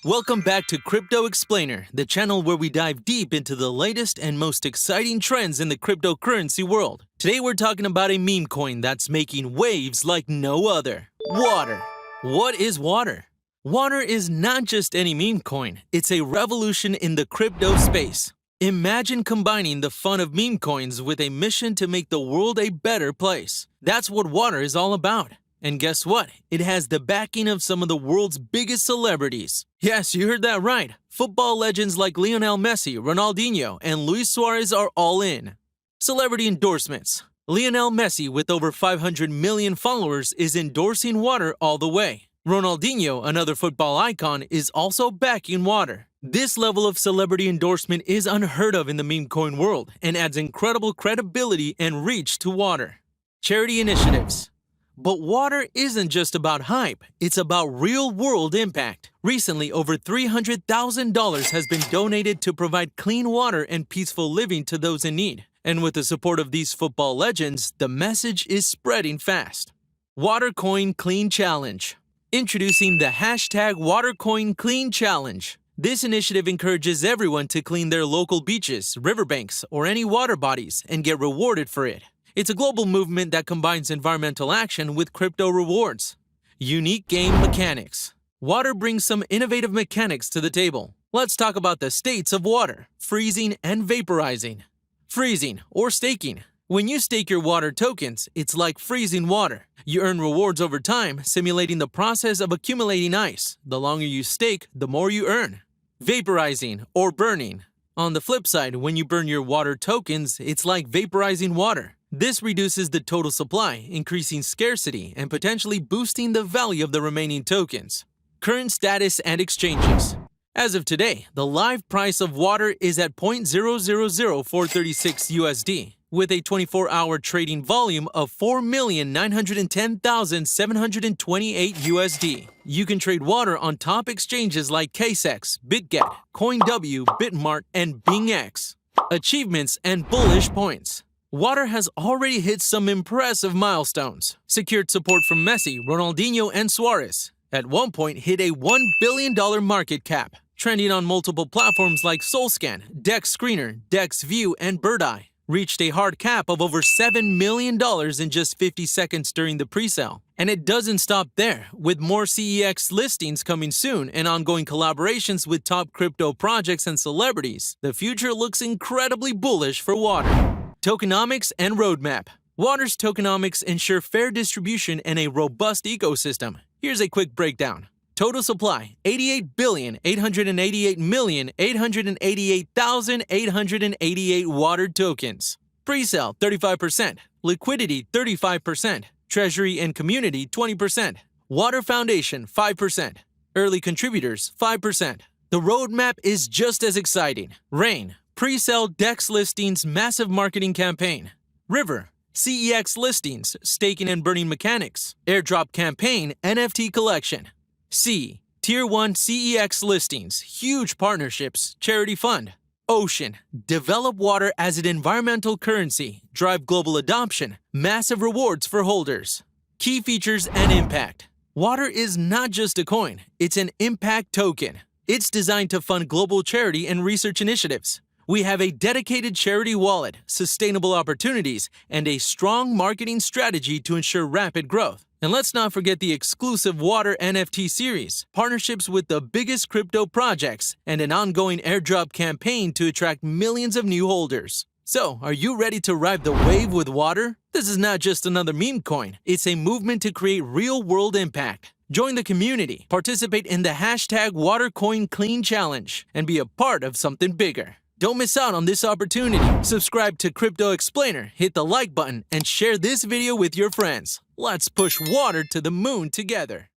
Welcome back to Crypto Explainer, the channel where we dive deep into the latest and most exciting trends in the cryptocurrency world. Today we're talking about a meme coin that's making waves like no other. Water. What is water? Water is not just any meme coin, it's a revolution in the crypto space. Imagine combining the fun of meme coins with a mission to make the world a better place. That's what water is all about. And guess what? It has the backing of some of the world's biggest celebrities. Yes, you heard that right. Football legends like Lionel Messi, Ronaldinho, and Luis Suarez are all in. Celebrity endorsements. Lionel Messi, with over 500 million followers, is endorsing water all the way. Ronaldinho, another football icon, is also backing water. This level of celebrity endorsement is unheard of in the meme coin world and adds incredible credibility and reach to water. Charity initiatives. But water isn't just about hype, it's about real-world impact. Recently, over $300,000 has been donated to provide clean water and peaceful living to those in need. And with the support of these football legends, the message is spreading fast. Watercoin Clean Challenge. Introducing the hashtag Watercoin Clean Challenge. This initiative encourages everyone to clean their local beaches, riverbanks, or any water bodies and get rewarded for it. It's a global movement that combines environmental action with crypto rewards. Unique game mechanics. Water brings some innovative mechanics to the table. Let's talk about the states of water: freezing and vaporizing. Freezing, or staking. When you stake your water tokens, it's like freezing water. You earn rewards over time, simulating the process of accumulating ice. The longer you stake, the more you earn. Vaporizing, or burning. On the flip side, when you burn your water tokens, it's like vaporizing water. This reduces the total supply, increasing scarcity, and potentially boosting the value of the remaining tokens. Current status and exchanges. As of today, the live price of water is at 0.000436 USD, with a 24-hour trading volume of 4,910,728 USD. You can trade water on top exchanges like KSEX, BitGet, CoinW, Bitmart, and BingX. Achievements and bullish points. Water has already hit some impressive milestones. Secured support from Messi, Ronaldinho, and Suarez. At one point, hit a $1 billion market cap. Trending on multiple platforms like SoulScan, Dex Screener, DexView, and Birdeye. Reached a hard cap of over $7 million in just 50 seconds during the pre-sale. And it doesn't stop there. With more CEX listings coming soon and ongoing collaborations with top crypto projects and celebrities, the future looks incredibly bullish for water. Tokenomics and roadmap. Water's tokenomics ensure fair distribution and a robust ecosystem. Here's a quick breakdown. Total supply: 88,888,888,888 water tokens. Presale: 35%. Liquidity: 35%. Treasury and community: 20%. Water Foundation: 5%. Early contributors: 5%. The roadmap is just as exciting. Rain: Pre-sale DEX listings, massive marketing campaign. River: CEX listings, staking and burning mechanics. Airdrop campaign, NFT collection. C: Tier 1 CEX listings, huge partnerships, charity fund. Ocean: develop water as an environmental currency, drive global adoption, massive rewards for holders. Key features and impact. Water is not just a coin, it's an impact token. It's designed to fund global charity and research initiatives. We have a dedicated charity wallet, sustainable opportunities, and a strong marketing strategy to ensure rapid growth. And let's not forget the exclusive Water NFT series, partnerships with the biggest crypto projects, and an ongoing airdrop campaign to attract millions of new holders. So, are you ready to ride the wave with water? This is not just another meme coin, it's a movement to create real-world impact. Join the community, participate in the hashtag Watercoin Clean Challenge, and be a part of something bigger. Don't miss out on this opportunity. Subscribe to Crypto Explainer, hit the like button, and share this video with your friends. Let's push water to the moon together.